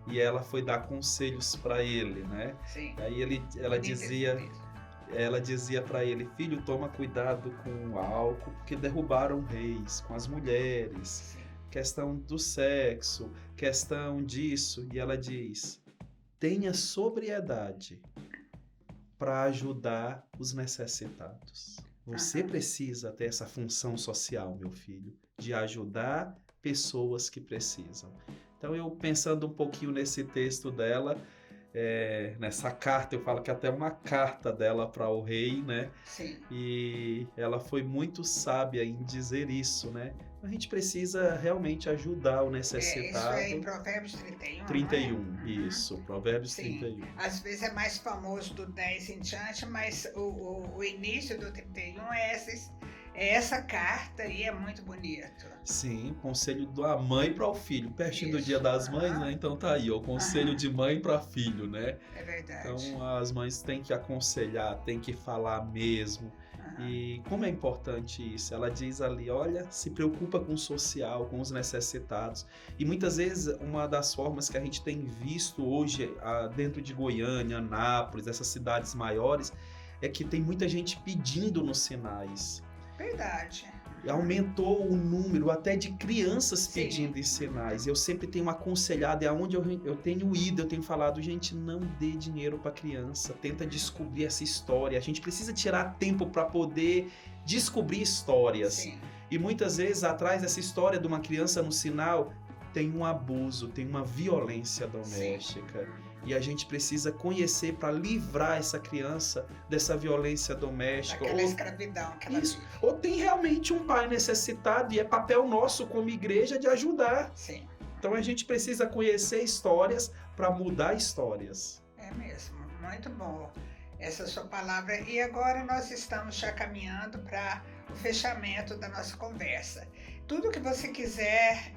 e ela foi dar conselhos para ele, né? Sim. Aí ela dizia para ele, filho, toma cuidado com o álcool, porque derrubaram reis, com as mulheres. Sim. Questão do sexo, questão disso, e ela diz, tenha sobriedade para ajudar os necessitados. Você precisa ter essa função social, meu filho, de ajudar pessoas que precisam. Então eu pensando um pouquinho nesse texto dela, nessa carta, eu falo que até uma carta dela para o rei, né? Sim. E ela foi muito sábia em dizer isso, né? A gente precisa realmente ajudar o necessitado. Isso é em Provérbios 31. 31, né? Isso, Provérbios Sim. 31. Às vezes é mais famoso do 10 em diante, mas o início do 31 é essa carta e é muito bonito. Sim, conselho da mãe para o filho, pertinho do Dia das Mães, né? Então tá aí, o conselho de mãe para filho, né? É verdade. Então as mães têm que aconselhar, têm que falar mesmo. E como é importante isso? Ela diz ali, olha, se preocupa com o social, com os necessitados. E muitas vezes uma das formas que a gente tem visto hoje dentro de Goiânia, Anápolis, essas cidades maiores, é que tem muita gente pedindo nos sinais. Verdade. Aumentou o número até de crianças pedindo em Sim. sinais. Eu sempre tenho aconselhado, é aonde eu tenho ido, eu tenho falado, gente, não dê dinheiro para criança, tenta descobrir essa história. A gente precisa tirar tempo para poder descobrir histórias. Sim. E muitas vezes atrás dessa história de uma criança no sinal tem um abuso, tem uma violência doméstica. Sim. E a gente precisa conhecer para livrar essa criança dessa violência doméstica. Daquela escravidão que ela vive. Ou tem realmente um pai necessitado e é papel nosso como igreja de ajudar. Sim. Então a gente precisa conhecer histórias para mudar histórias. É mesmo, muito bom essa sua palavra. E agora nós estamos já caminhando para o fechamento da nossa conversa. Tudo que você quiser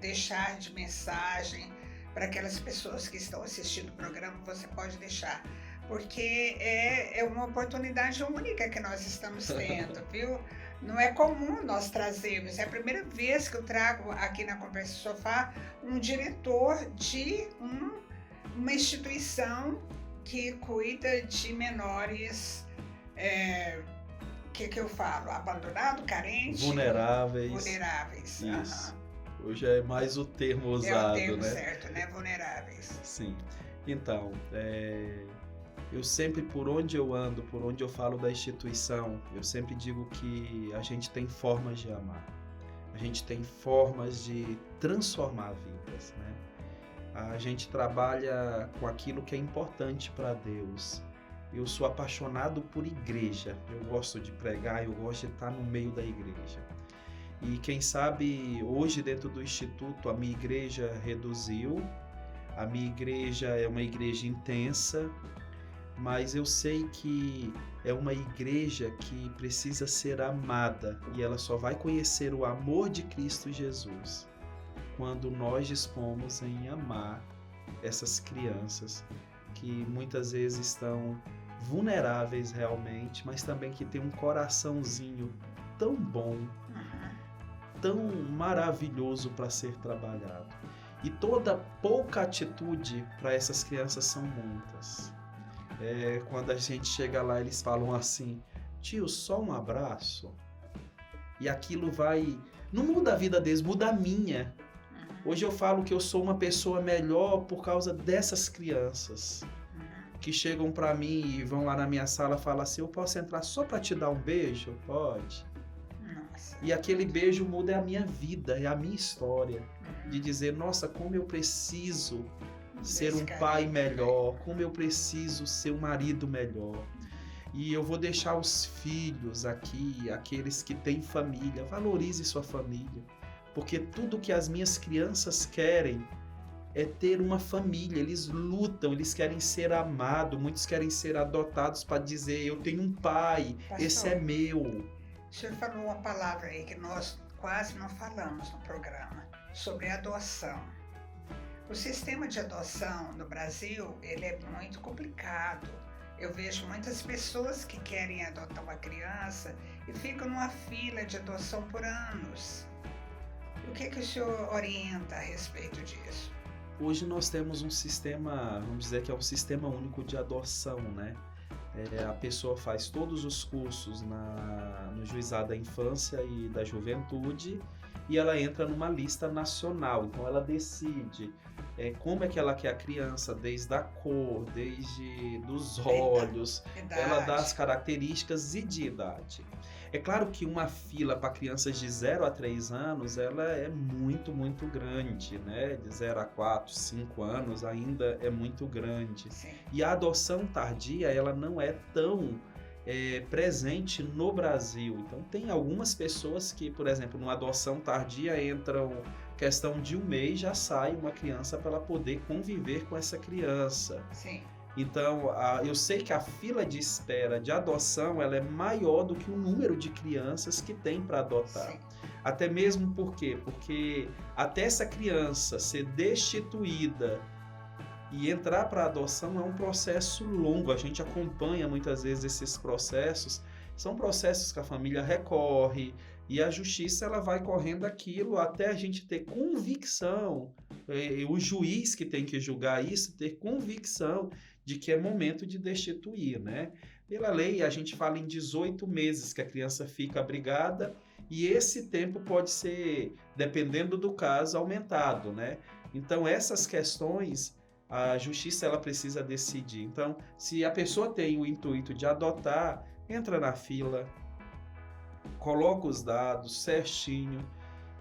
deixar de mensagem para aquelas pessoas que estão assistindo o programa, você pode deixar, porque é uma oportunidade única que nós estamos tendo, viu? Não é comum nós trazermos, é a primeira vez que eu trago aqui na Conversa do Sofá um diretor de uma instituição que cuida de menores, que eu falo? Abandonado, carente? Vulneráveis. Isso. Hoje é mais o termo usado, é o termo né? certo, né? Vulneráveis. Sim. Então, Eu sempre, por onde eu ando, por onde eu falo da instituição, eu sempre digo que a gente tem formas de amar. A gente tem formas de transformar vidas, né? A gente trabalha com aquilo que é importante para Deus. Eu sou apaixonado por igreja. Eu gosto de pregar, eu gosto de estar no meio da igreja. E quem sabe hoje dentro do Instituto a minha igreja reduziu. A minha igreja é uma igreja intensa, mas eu sei que é uma igreja que precisa ser amada e ela só vai conhecer o amor de Cristo Jesus quando nós dispomos em amar essas crianças que muitas vezes estão vulneráveis realmente, mas também que tem um coraçãozinho tão bom, tão maravilhoso para ser trabalhado. E toda pouca atitude para essas crianças são muitas. Quando a gente chega lá, eles falam assim: tio, só um abraço. E aquilo vai... Não muda a vida deles, muda a minha. Hoje eu falo que eu sou uma pessoa melhor por causa dessas crianças que chegam para mim e vão lá na minha sala e falam assim: eu posso entrar só para te dar um beijo? Pode. Nossa. E aquele beijo muda a minha vida, é a minha história. De dizer, nossa, como eu preciso ser um pai melhor, como eu preciso ser um marido melhor. E eu vou deixar os filhos aqui, aqueles que têm família, valorize sua família. Porque tudo que as minhas crianças querem é ter uma família, eles lutam, eles querem ser amados, muitos querem ser adotados para dizer, eu tenho um pai, pastor, esse é meu. O senhor falou uma palavra aí que nós quase não falamos no programa, sobre adoção. O sistema de adoção no Brasil, ele é muito complicado. Eu vejo muitas pessoas que querem adotar uma criança e ficam numa fila de adoção por anos. O que o senhor orienta a respeito disso? Hoje nós temos um sistema, vamos dizer que é um sistema único de adoção, né? A pessoa faz todos os cursos no Juizado da Infância e da Juventude e ela entra numa lista nacional. Então ela decide como é que ela quer a criança, desde a cor, desde dos olhos, ela dá as características e de idade. É claro que uma fila para crianças de 0 a 3 anos, ela é muito, muito grande, né? De 0 a 4, 5 anos ainda é muito grande. Sim. E a adoção tardia, ela não é tão presente no Brasil. Então tem algumas pessoas que, por exemplo, numa adoção tardia entram questão de 1 mês, já sai uma criança para ela poder conviver com essa criança. Sim. Então, eu sei que a fila de espera de adoção ela é maior do que o número de crianças que tem para adotar. Sim. Até mesmo por quê? Porque até essa criança ser destituída e entrar para a adoção é um processo longo. A gente acompanha muitas vezes esses processos. São processos que a família recorre e a justiça ela vai correndo aquilo até a gente ter convicção, o juiz que tem que julgar isso, ter convicção de que é momento de destituir, né? Pela lei, a gente fala em 18 meses que a criança fica abrigada e esse tempo pode ser, dependendo do caso, aumentado, né? Então, essas questões, a justiça ela precisa decidir. Então, se a pessoa tem o intuito de adotar, entra na fila, coloca os dados certinho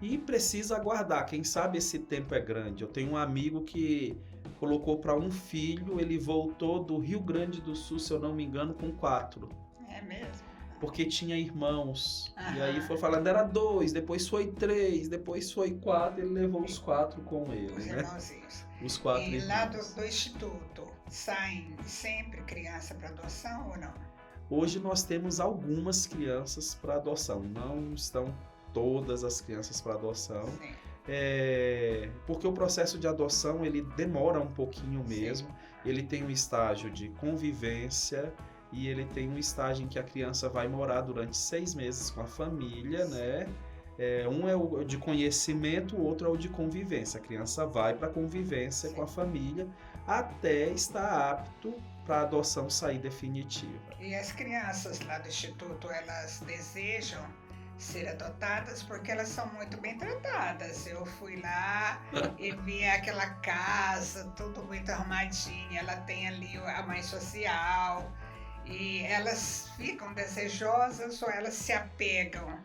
e precisa aguardar. Quem sabe esse tempo é grande. Eu tenho um amigo que colocou para um filho, ele voltou do Rio Grande do Sul, se eu não me engano, com 4. É mesmo? Porque tinha irmãos. Aham. E aí foi falando, era 2, depois foi 3, depois foi 4, ele levou os 4 com ele, Os né? irmãozinhos. Os 4 E irmãos. lá do Instituto, saem sempre criança para adoção ou não? Hoje nós temos algumas crianças para adoção, não estão todas as crianças para adoção. Sim. Porque o processo de adoção ele demora um pouquinho mesmo. Sim. Ele tem um estágio de convivência e ele tem um estágio em que a criança vai morar durante 6 meses com a família, né? Um é o de conhecimento, o outro é o de convivência. A criança vai para a convivência com a família até estar apto para a adoção sair definitiva. E as crianças lá do Instituto, elas desejam ser adotadas porque elas são muito bem tratadas. Eu fui lá e vi aquela casa, tudo muito arrumadinho. Ela tem ali a mãe social e elas ficam desejosas ou elas se apegam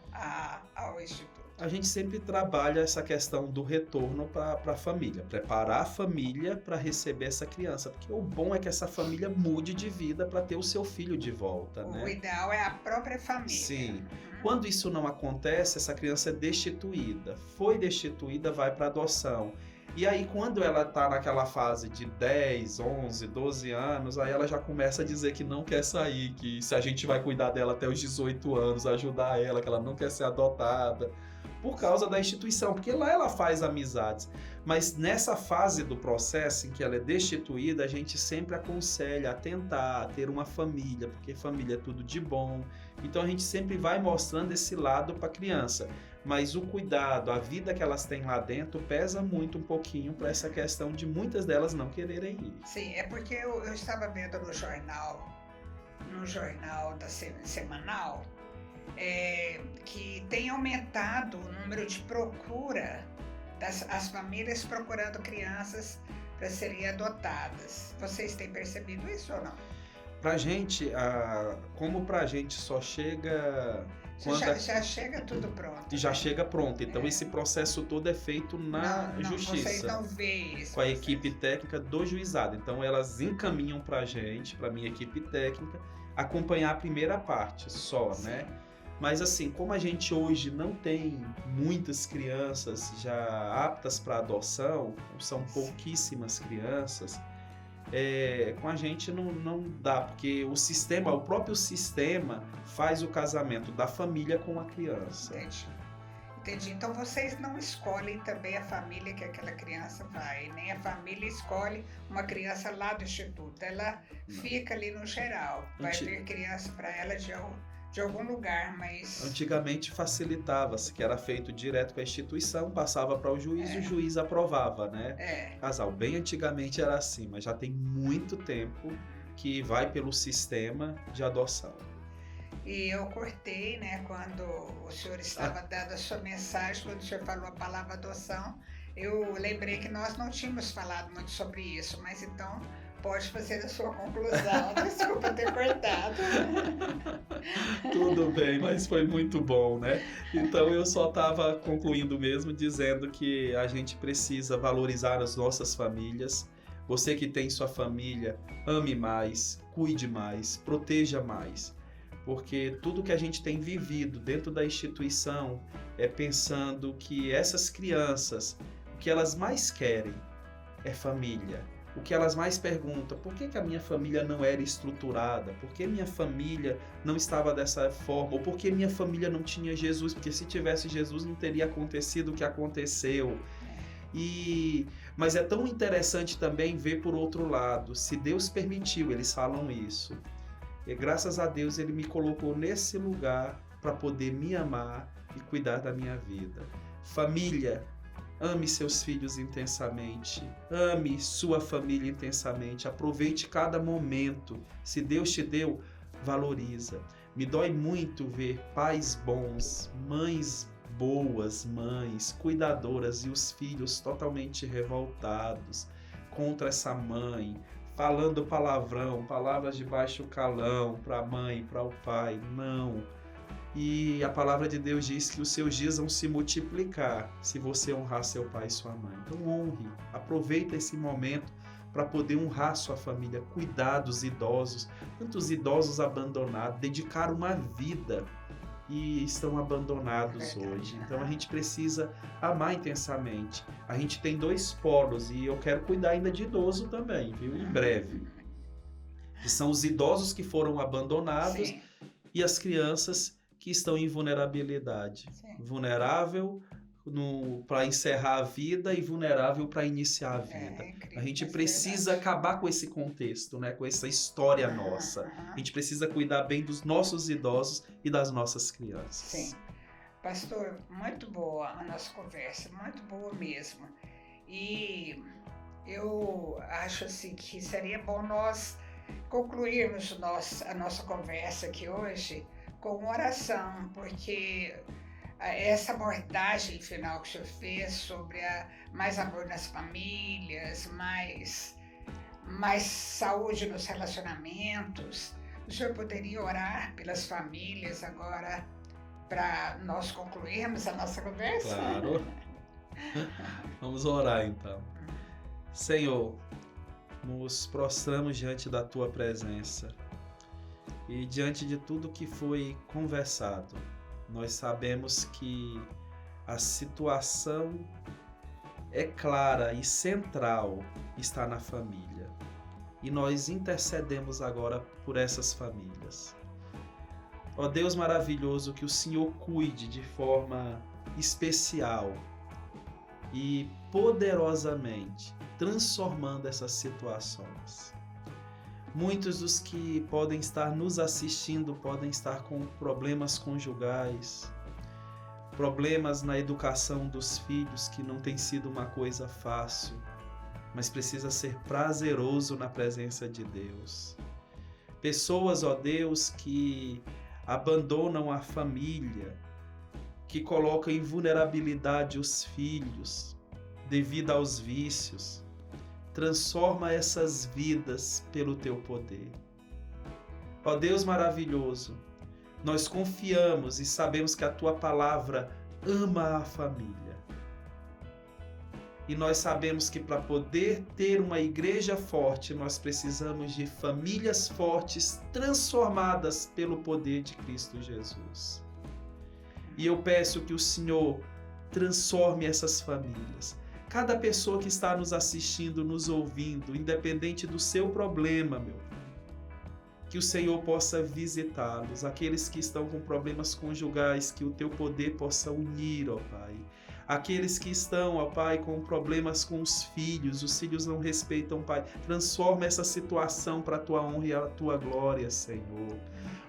ao Instituto? A gente sempre trabalha essa questão do retorno para a família, preparar a família para receber essa criança, porque o bom é que essa família mude de vida para ter o seu filho de volta, né? O ideal é a própria família. Sim. Quando isso não acontece, essa criança é destituída. Foi destituída, vai para adoção. E aí, quando ela está naquela fase de 10, 11, 12 anos, aí ela já começa a dizer que não quer sair, que se a gente vai cuidar dela até os 18 anos, ajudar ela, que ela não quer ser adotada, por causa da instituição, porque lá ela faz amizades. Mas nessa fase do processo em que ela é destituída, a gente sempre aconselha a tentar ter uma família, porque família é tudo de bom. Então a gente sempre vai mostrando esse lado para a criança. Mas o cuidado, a vida que elas têm lá dentro pesa muito um pouquinho para essa questão de muitas delas não quererem ir. Sim, é porque eu estava vendo no jornal da semanal, que tem aumentado o número de procura as famílias procurando crianças para serem adotadas. Vocês têm percebido isso ou não? Pra gente, como pra gente só chega... Já chega tudo pronto. E já chega pronto. Então esse processo todo é feito na justiça. Vocês não veem isso. Com a equipe técnica do juizado. Então elas encaminham pra gente, pra minha equipe técnica, acompanhar a primeira parte só, Sim. né? Mas assim, como a gente hoje não tem muitas crianças já aptas para adoção, são pouquíssimas crianças, com a gente não dá, porque o próprio sistema faz o casamento da família com a criança. Entendi. Então vocês não escolhem também a família que aquela criança vai, nem a família escolhe uma criança lá do Instituto, ela fica ali no geral, vai vir criança para ela de algum lugar, mas... Antigamente facilitava-se, que era feito direto com a instituição, passava para o juiz e o juiz aprovava, né? Casal, bem antigamente era assim, mas já tem muito tempo que vai pelo sistema de adoção. E eu cortei, né, quando o senhor estava dando a sua mensagem, quando o senhor falou a palavra adoção, eu lembrei que nós não tínhamos falado muito sobre isso, mas então... Pode fazer a sua conclusão. Desculpa ter cortado. Tudo bem, mas foi muito bom, né? Então eu só estava concluindo mesmo, dizendo que a gente precisa valorizar as nossas famílias. Você que tem sua família, ame mais, cuide mais, proteja mais. Porque tudo que a gente tem vivido dentro da instituição é pensando que essas crianças, o que elas mais querem é família. O que elas mais perguntam, por que a minha família não era estruturada? Por que minha família não estava dessa forma? Ou por que minha família não tinha Jesus? Porque se tivesse Jesus não teria acontecido o que aconteceu. Mas é tão interessante também ver por outro lado, se Deus permitiu, eles falam isso. E graças a Deus ele me colocou nesse lugar para poder me amar e cuidar da minha vida. Família, ame seus filhos intensamente, ame sua família intensamente, aproveite cada momento. Se Deus te deu, valoriza. Me dói muito ver pais bons, mães boas, mães cuidadoras e os filhos totalmente revoltados contra essa mãe, falando palavrão, palavras de baixo calão para a mãe, para o pai. Não. E a palavra de Deus diz que os seus dias vão se multiplicar se você honrar seu pai e sua mãe. Então honre, aproveita esse momento para poder honrar sua família, cuidar dos idosos, tantos idosos abandonados, dedicaram uma vida e estão abandonados hoje. Então a gente precisa amar intensamente. A gente tem 2 polos e eu quero cuidar ainda de idoso também, viu? Em breve. Que são os idosos que foram abandonados. Sim. E as crianças que estão em vulnerabilidade. Sim. Vulnerável para encerrar a vida e vulnerável para iniciar a vida. A gente precisa acabar com esse contexto, né? Com essa história nossa. A gente precisa cuidar bem dos nossos idosos e das nossas crianças. Sim. Pastor, muito boa a nossa conversa, muito boa mesmo. E eu acho assim que seria bom nós concluirmos a nossa conversa aqui hoje com uma oração, porque essa abordagem final que o senhor fez sobre mais amor nas famílias, mais saúde nos relacionamentos. O senhor poderia orar pelas famílias agora para nós concluirmos a nossa conversa? Claro. Vamos orar então. Senhor, nos prostramos diante da Tua presença e diante de tudo que foi conversado. Nós sabemos que a situação é clara e central, está na família. E nós intercedemos agora por essas famílias. Ó Deus maravilhoso, que o Senhor cuide de forma especial e poderosamente transformando essas situações. Muitos dos que podem estar nos assistindo podem estar com problemas conjugais, problemas na educação dos filhos, que não tem sido uma coisa fácil, mas precisa ser prazeroso na presença de Deus. Pessoas, ó Deus, que abandonam a família, que colocam em vulnerabilidade os filhos devido aos vícios. Transforma essas vidas pelo Teu poder. Ó Deus maravilhoso, nós confiamos e sabemos que a Tua palavra ama a família. E nós sabemos que para poder ter uma igreja forte, nós precisamos de famílias fortes transformadas pelo poder de Cristo Jesus. E eu peço que o Senhor transforme essas famílias. Cada pessoa que está nos assistindo, nos ouvindo, independente do seu problema, meu Pai, que o Senhor possa visitá-los, aqueles que estão com problemas conjugais, que o Teu poder possa unir, ó Pai. Aqueles que estão, ó Pai, com problemas com os filhos não respeitam, Pai. Transforma essa situação para a Tua honra e a Tua glória, Senhor.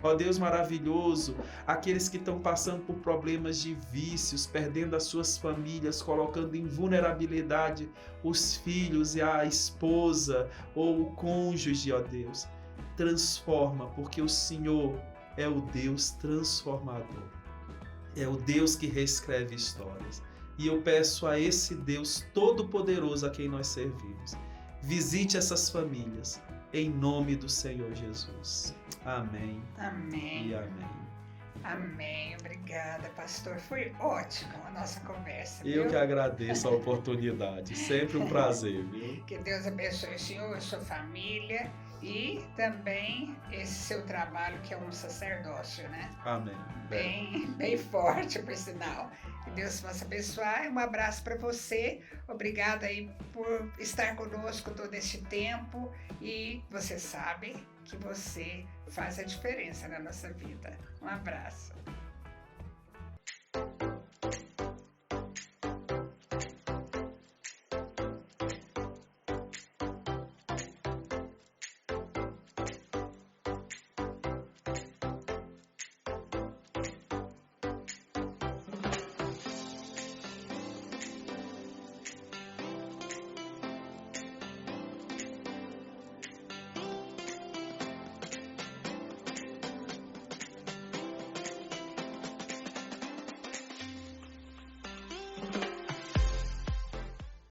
Ó Deus maravilhoso, aqueles que estão passando por problemas de vícios, perdendo as suas famílias, colocando em vulnerabilidade os filhos e a esposa ou o cônjuge, ó Deus. Transforma, porque o Senhor é o Deus transformador. É o Deus que reescreve histórias. E eu peço a esse Deus todo-poderoso a quem nós servimos. Visite essas famílias, em nome do Senhor Jesus. Amém. Amém. E amém. Amém. Obrigada, pastor. Foi ótimo a nossa conversa. Eu viu? que agradeço a oportunidade. Sempre um prazer, viu? Que Deus abençoe o senhor, a sua família e também esse seu trabalho que é um sacerdócio, né? Amém. Bem forte, por sinal. Que Deus possa abençoar. Um abraço para você. Obrigada aí por estar conosco todo este tempo. E você sabe que você faz a diferença na nossa vida. Um abraço.